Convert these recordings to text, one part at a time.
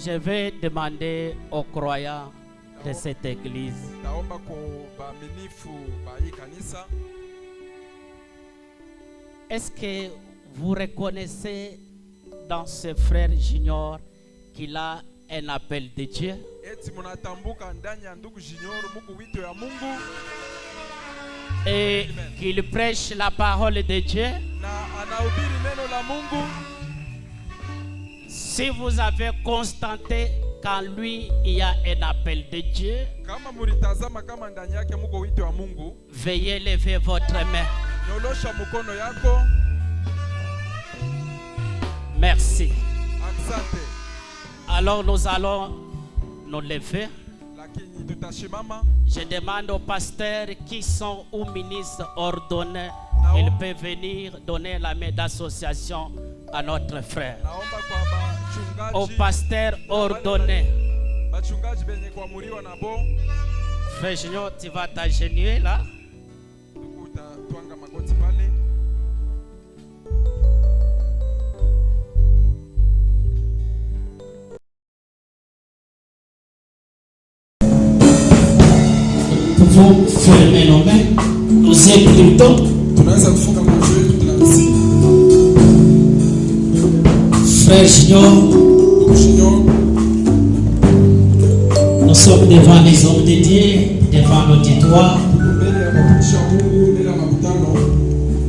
Je vais demander aux croyants de cette église. Est-ce que vous reconnaissez dans ce frère Junior qu'il a un appel de Dieu? Et qu'il prêche la parole de Dieu? Si vous avez constaté qu'en lui il y a un appel de Dieu, veuillez lever votre main. Merci. Alors nous allons nous lever. Je demande aux pasteurs qui sont ou ministres ordonnés, ils peuvent venir donner la main d'association à notre frère. Aux pasteurs ordonnés. Frère Junior, tu vas t'agenouiller là. Nous fermer nos mains, nous écoutons. Frère Junior, nous sommes devant les hommes de Dieu, devant l'auditoire,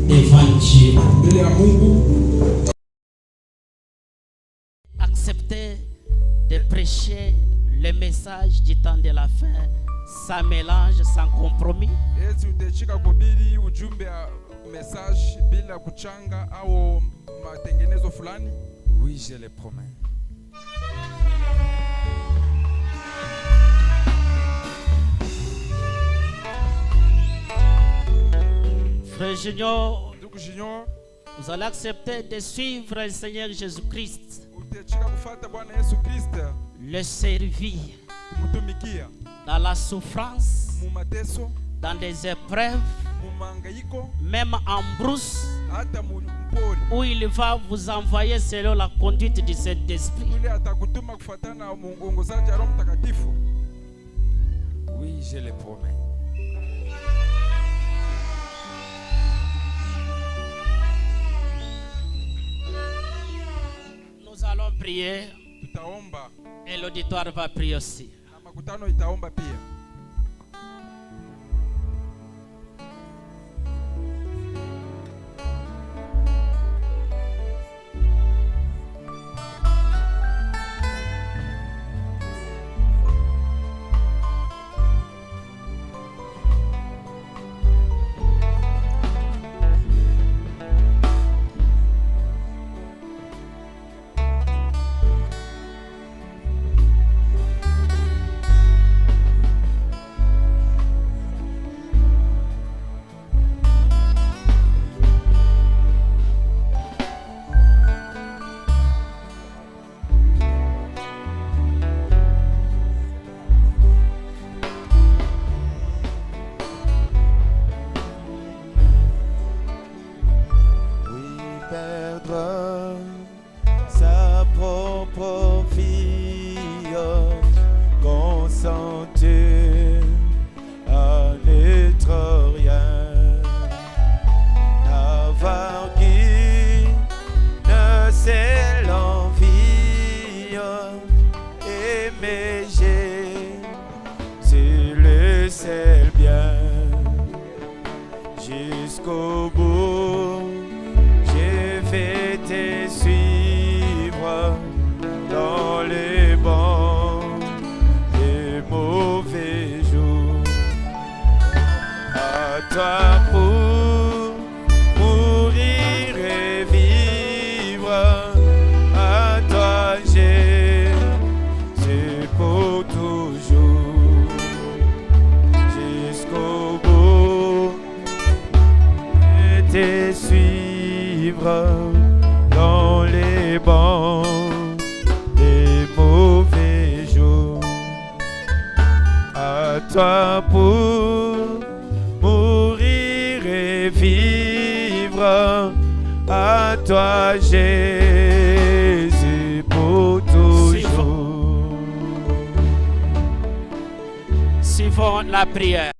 devant Dieu. Acceptez de prêcher le message du temps de la fin. Ça mélange sans compromis. Oui, je le promets. Frère Junior, vous allez accepter de suivre le Seigneur Jésus-Christ, le servir dans la souffrance, dans des épreuves, même en brousse, où il va vous envoyer selon la conduite du Saint-Esprit. Oui, je le promets. Nous allons prier et l'auditoire va prier aussi. Jusqu'au bout, je vais te suivre dans les bons et mauvais jours. À toi pour mourir et vivre, à toi c'est pour toujours. Jusqu'au bout, te suivre dans les bons et mauvais jours. À toi pour mourir et vivre, à toi Jésus pour toujours. la prière.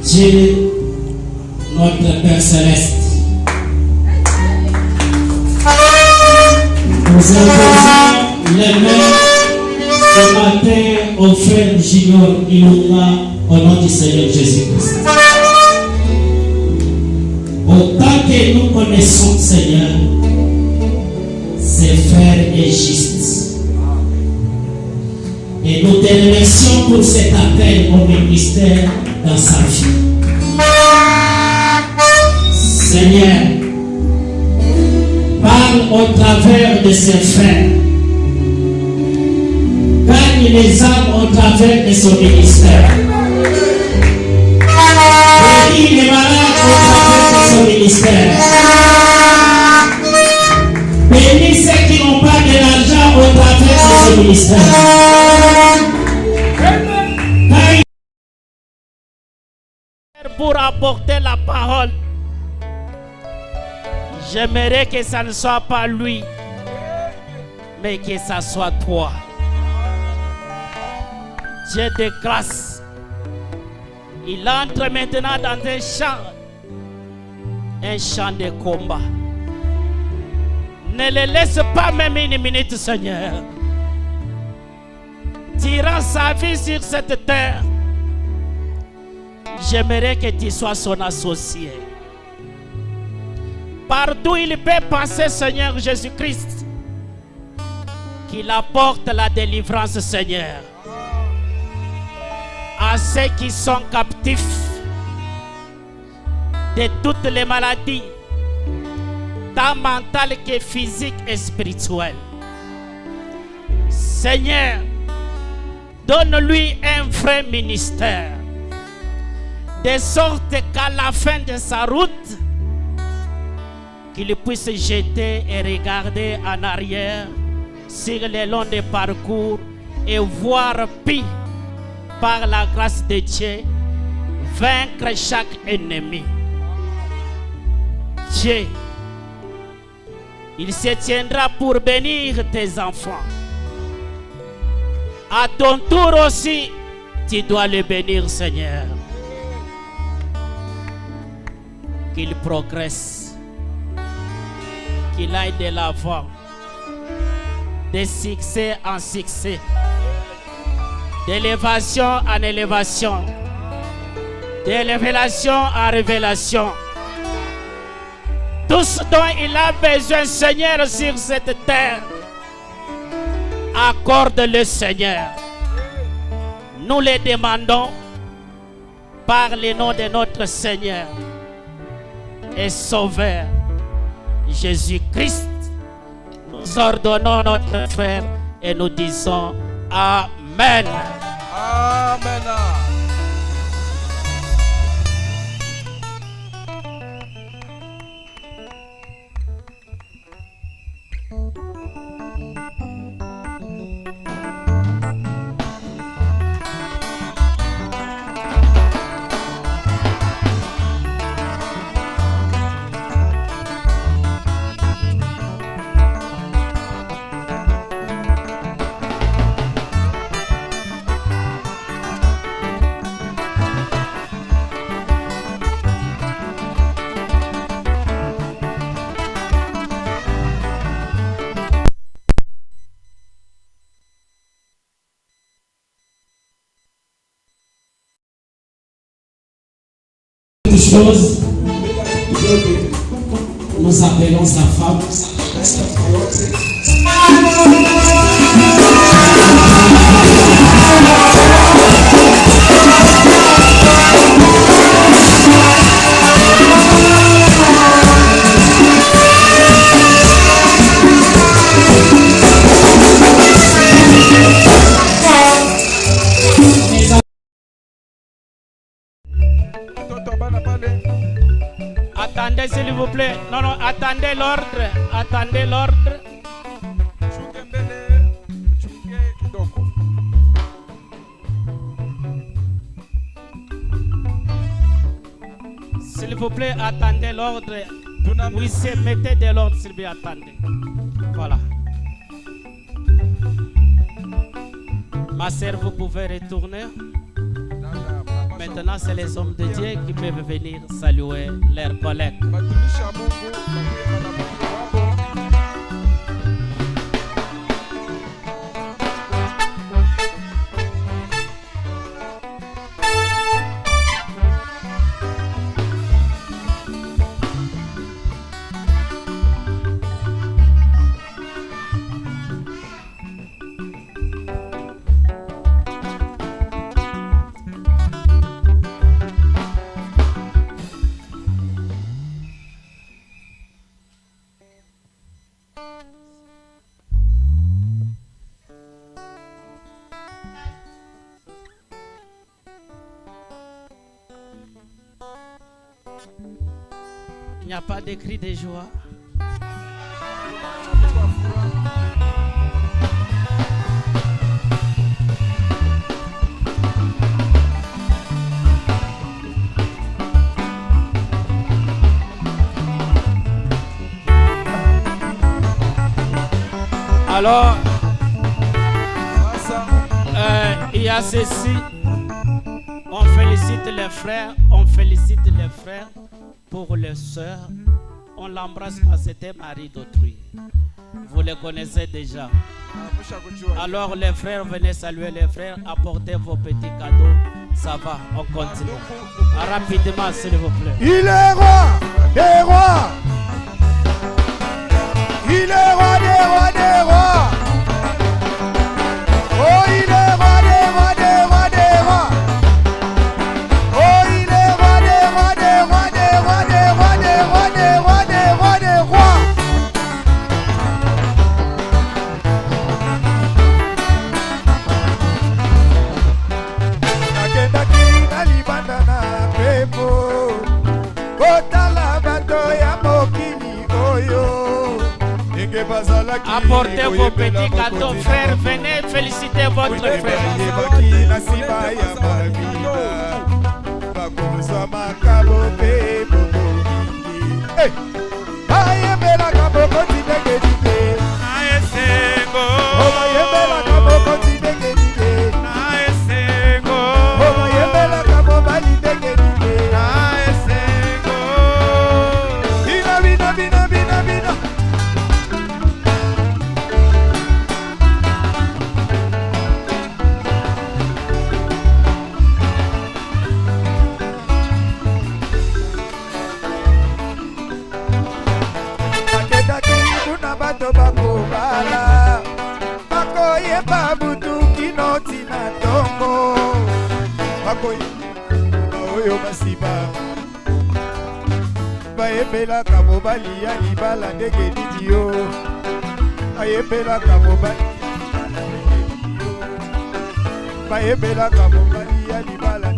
Dieu, notre Père Céleste, nous imposons les mains ce matin au frère Junior Ilunga au nom du Seigneur Jésus-Christ. Autant que nous connaissons, Seigneur, c'est frère et juste. Et nous te remercions pour cet appel au ministère dans sa vie. Seigneur, parle au travers de ses frères. Gagne les âmes au travers de son ministère. Bénis les malades au travers de son ministère. Bénis ceux qui n'ont pas de l'argent au travers de son ministère. Pour apporter la parole, j'aimerais que ça ne soit pas lui, mais que ça soit toi. Dieu de grâce, il entre maintenant dans un champ de combat. Ne le laisse pas même une minute, Seigneur. Tirant sa vie sur cette terre, j'aimerais que tu sois son associé. Partout il peut passer, Seigneur Jésus-Christ, qu'il apporte la délivrance, Seigneur, à ceux qui sont captifs de toutes les maladies, tant mentales que physiques et spirituelles. Seigneur, donne-lui un vrai ministère, de sorte qu'à la fin de sa route, qu'il puisse jeter et regarder en arrière sur le long des parcours et voir pis, par la grâce de Dieu, vaincre chaque ennemi. Dieu, il se tiendra pour bénir tes enfants. À ton tour aussi, tu dois le bénir, Seigneur. Qu'il progresse, qu'il aille de l'avant, de succès en succès, d'élévation en élévation, de révélation en révélation. Tout ce dont il a besoin, Seigneur, sur cette terre, accorde-le, Seigneur. Nous le demandons par le nom de notre Seigneur et Sauveur Jésus-Christ. Nous ordonnons notre frère et nous disons Amen. Amen. Chose, nous appelons sa femme. Attendez s'il vous plaît. Non, non, attendez l'ordre. Attendez l'ordre. S'il vous plaît, attendez l'ordre. Oui, c'est mettez de l'ordre, s'il vous plaît, attendez. Voilà. Ma sœur, vous pouvez retourner. Maintenant, c'est les hommes de Dieu qui peuvent venir saluer leurs collègues. Il n'y a pas de cri de joie. Alors, il y a ceci. On félicite les frères, pour les sœurs. On l'embrasse parce que c'était mari d'autrui. Vous les connaissez déjà. Alors les frères, venez saluer les frères, apportez vos petits cadeaux. Ça va, on continue. Rapidement, s'il vous plaît. Il est roi des rois. Il est roi des rois des rois. Oh, il est roi des rois des rois des rois. Oh, il est roi des rois des rois des rois des rois des rois des rois des rois des rois. Nakendaki na libanda na pepo. Kotala bato ya mokili oyo. Apportez vos petits cadeaux, frères. Venez féliciter votre frère. Bayembela kamobali ya libala ndenge nini yo. Bayembela kamobali bayembela kamobali ya libala.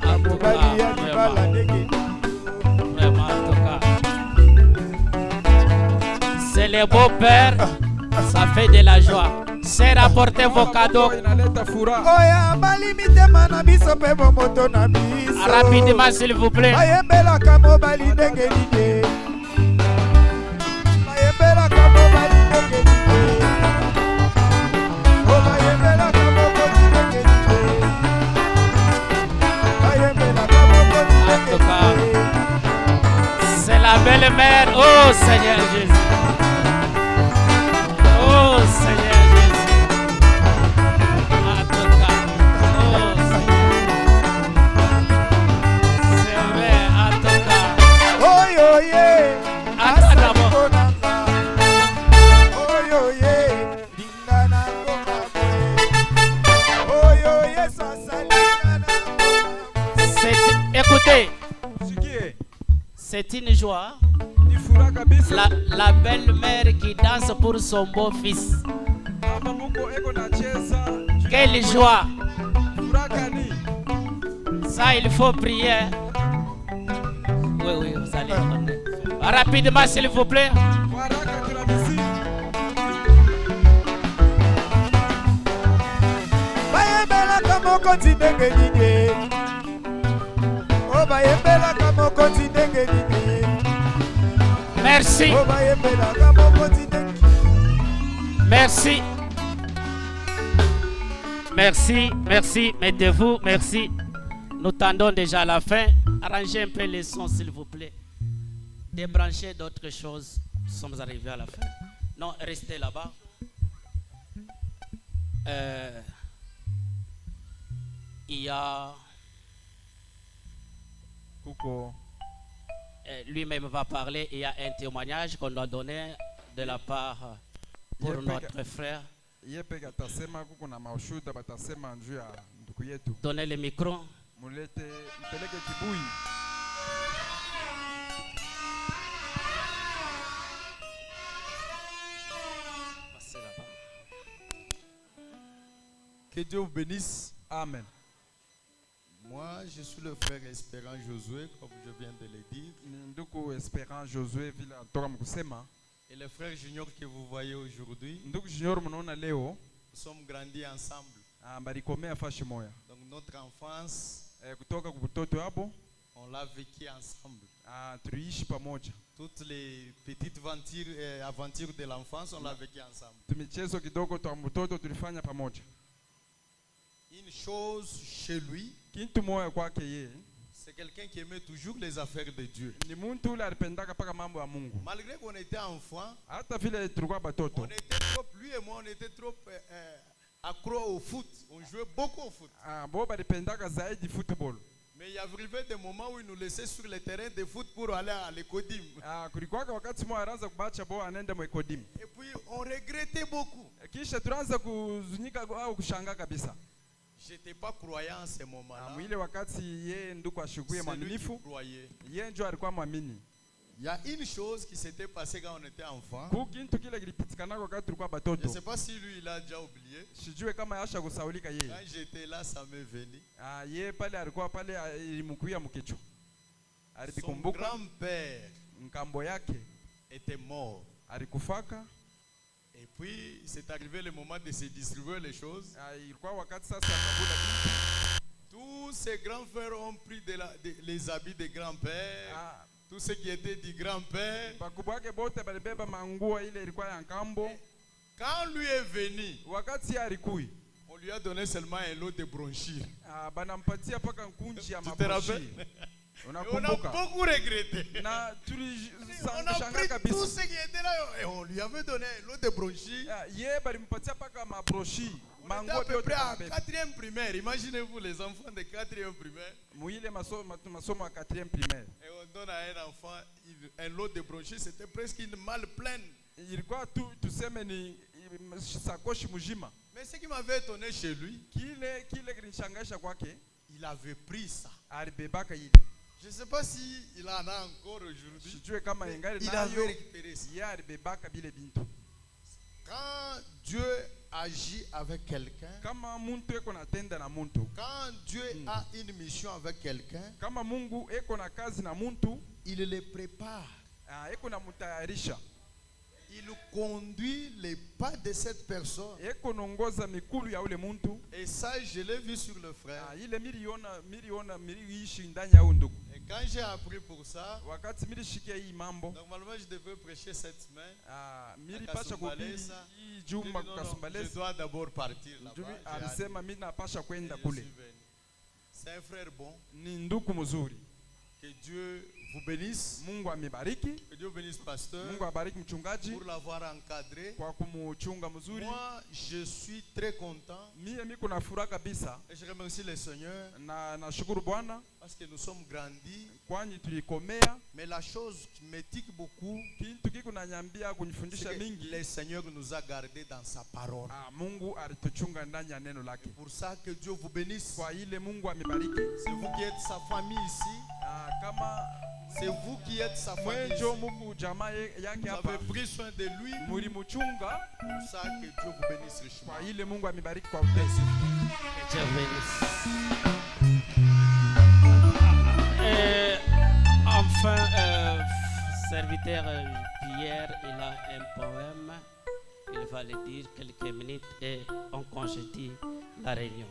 Kamobali ya libala ndenge. Vraiment, en tout cas. C'est le beau-père. Ça fait de la joie. C'est rapporter vos cadeaux. Rapidement, s'il vous plaît. C'est la belle-mère. Oh Seigneur Jésus. Oh Seigneur Jésus. En tout cas. Oh Seigneur. C'est vrai, en tout cas. Oh yo yeah. Attends d'abord. Oh yo yeah. Dingana koma boy. Oh yo yeah, ça salingana. Écoutez. C'est une joie. La belle-mère qui danse pour son beau-fils. Quelle joie. Ça, il faut prier. Oui, vous allez entendre. Rapidement, s'il vous plaît. Merci. Merci. Merci, merci, mettez-vous, merci. Nous tendons déjà à la fin. Arrangez un peu les sons, s'il vous plaît. Débranchez d'autres choses. Nous sommes arrivés à la fin. Non, restez là-bas. Il y a... lui-même va parler. Il y a un témoignage qu'on doit donner de la part pour notre frère. Donnez le micro. Que Dieu vous bénisse. Amen. Moi, je suis le frère Espérant Josué, comme je viens de le dire. Et le frère Junior que vous voyez aujourd'hui, nous sommes grandis ensemble. Donc notre enfance, on l'a vécu ensemble. Toutes les petites aventures de l'enfance, on l'a vécu ensemble. Une chose chez lui, c'est quelqu'un qui aimait toujours les affaires de Dieu. Malgré qu'on était enfant, lui et moi, on était trop accro au foot. On jouait beaucoup au foot. Mais il y avait des moments où il nous laissait sur le terrain de foot pour aller à l'Ecodim. Et puis on regrettait beaucoup. Je n'étais pas croyant en ce moment-là. Il y a une chose qui s'était passée quand on était enfant. Je ne sais pas si lui il a déjà oublié. Quand j'étais là, ça m'est venu. Son grand-père était mort. Et puis, c'est arrivé le moment de se distribuer les choses. Tous ces grands frères ont pris les habits des grands-pères. Tout ce qui était du grand-père. Quand lui est venu, on lui a donné seulement un lot de bronchures. Tu te rappelles? On a beaucoup regretté. On a pris tout ce qui était là et on lui avait donné un lot de bronchures. On était à peu près à 4e primaire. Imaginez-vous les enfants de 4e primaire. Et on donne à un enfant un lot de bronchures. C'était presque une malle pleine. Mais ce qui m'avait étonné chez lui, il avait pris ça. Je ne sais pas s'il en a encore aujourd'hui. Il avait récupéré ça. Quand Dieu agit avec quelqu'un, quand Dieu a une mission avec quelqu'un, il le prépare. Il conduit les pas de cette personne. Et ça, je l'ai vu sur le frère. Et quand j'ai appris pour ça, normalement je devais prêcher cette semaine. Je dois d'abord partir là-bas. C'est un frère bon. Que Dieu vous bénisse. Que Dieu bénisse pasteur pour l'avoir encadré. Moi, je suis très content. Et je remercie le Seigneur parce que nous sommes grandis. Mais la chose qui me tique beaucoup, c'est que le Seigneur nous a gardés dans sa parole. C'est pour ça que Dieu vous bénisse. C'est vous qui êtes sa famille ici. C'est vous qui êtes sa famille. Vous avez pris soin de lui. C'est pour ça que Dieu vous bénisse richement. Dieu bénisse. Enfin, serviteur Pierre, il a un poème. Il va le dire quelques minutes et on congédie la réunion.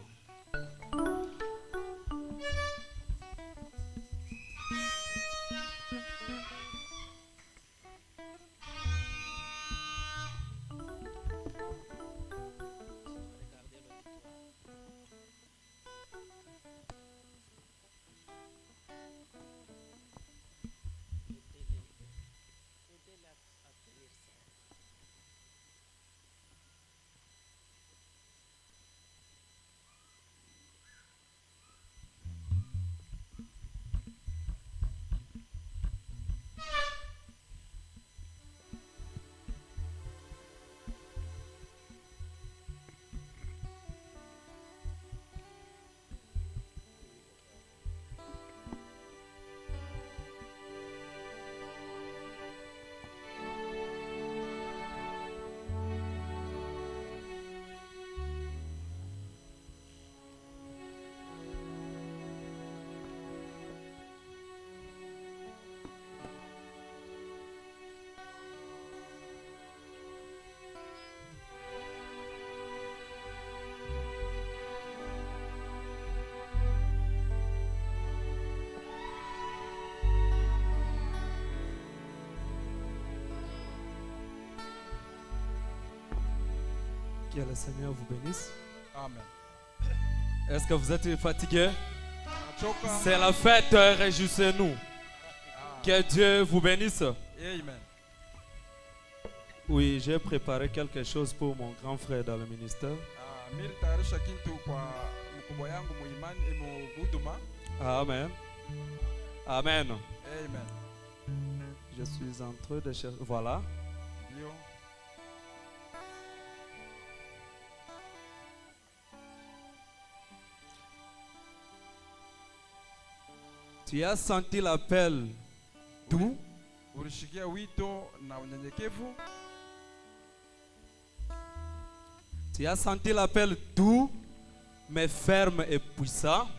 Que le Seigneur vous bénisse. Amen. Est-ce que vous êtes fatigué? Choka. C'est la fête, réjouissez-nous. Que Dieu vous bénisse. Amen. Oui, j'ai préparé quelque chose pour mon grand frère dans le ministère. Amen. Amen. Amen. Je suis en train de chercher. Voilà. Tu as senti l'appel doux? Tu as senti l'appel doux, mais ferme et puissant?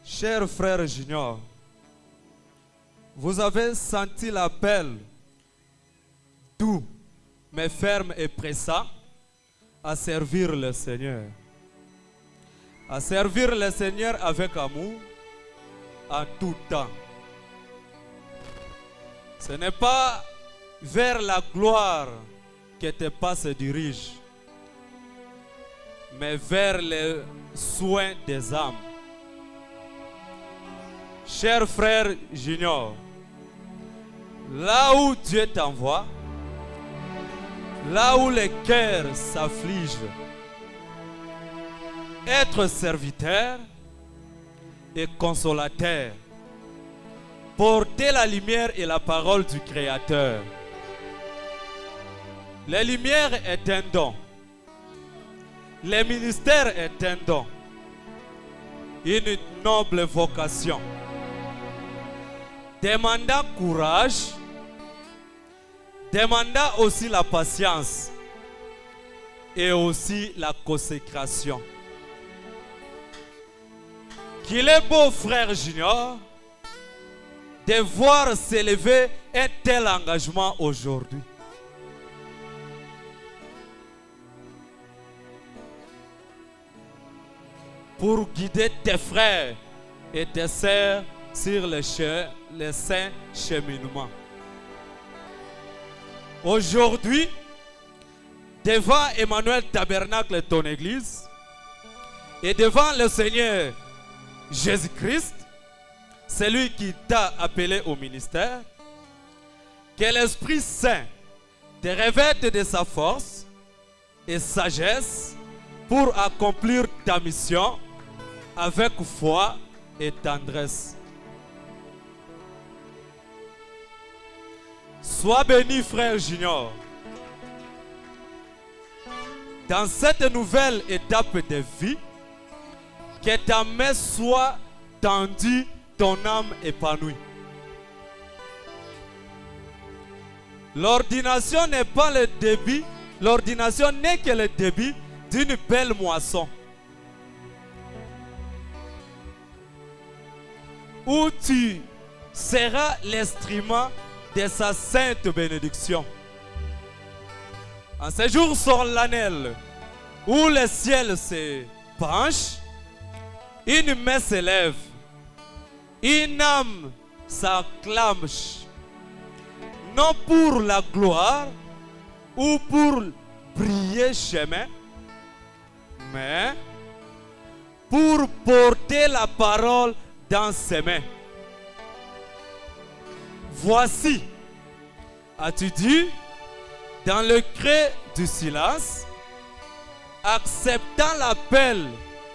Cher frère Junior, vous avez senti l'appel doux, mais ferme et pressant à servir le Seigneur. À servir le Seigneur avec amour en tout temps. Ce n'est pas vers la gloire que tes pas se dirigent, mais vers les soins des âmes. Cher frère Junior, là où Dieu t'envoie, là où les cœurs s'affligent, être serviteur et consolateur, porter la lumière et la parole du Créateur. La lumière est un don. Le ministère est un don. Une noble vocation. Demandant courage, demandant aussi la patience et aussi la consécration. Qu'il est beau, frère Junior, de voir s'élever un tel engagement aujourd'hui. Pour guider tes frères et tes sœurs sur les saints cheminements. Aujourd'hui, devant Emmanuel Tabernacle, ton église, et devant le Seigneur Jésus-Christ, celui qui t'a appelé au ministère, que l'Esprit Saint te revête de sa force et sagesse pour accomplir ta mission avec foi et tendresse. Sois béni, frère Junior. Dans cette nouvelle étape de vie, que ta main soit tendue, ton âme épanouie. L'ordination n'est pas le début, l'ordination n'est que le début d'une belle moisson. Où tu seras l'instrument de sa sainte bénédiction. En ce jour solennel où le ciel se penche, une main s'élève, une âme s'acclame, non pour la gloire ou pour briller chemin, mais pour porter la parole dans ses mains. Voici, as-tu dit, dans le creux du silence, acceptant l'appel,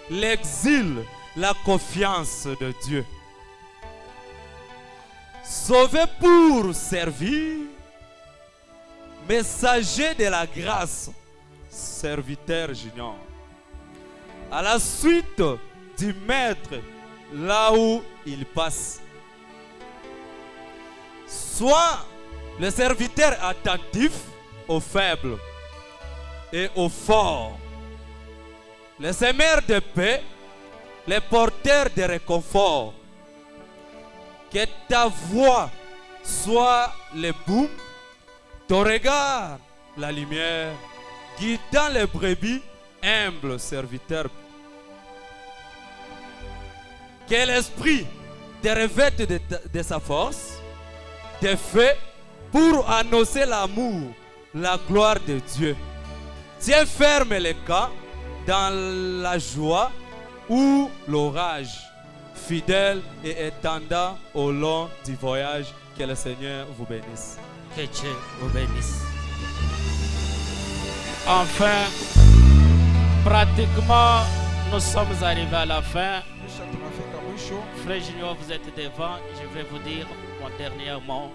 l'exil, la confiance de Dieu. Sauvé pour servir, messager de la grâce, serviteur Junior. À la suite du maître, là où il passe. Sois le serviteur attentif aux faibles et aux forts, les semeurs de paix, les porteurs de réconfort. Que ta voix soit le boum, ton regard la lumière, guidant les brebis, humble serviteur. Que l'esprit te revête de sa force, des faits pour annoncer l'amour, la gloire de Dieu. Tiens ferme les cas dans la joie ou l'orage, fidèle et étendant au long du voyage. Que le Seigneur vous bénisse. Que Dieu vous bénisse. Enfin, pratiquement, nous sommes arrivés à la fin. Frère Junior, vous êtes devant. Je vais vous dire mon dernier mot.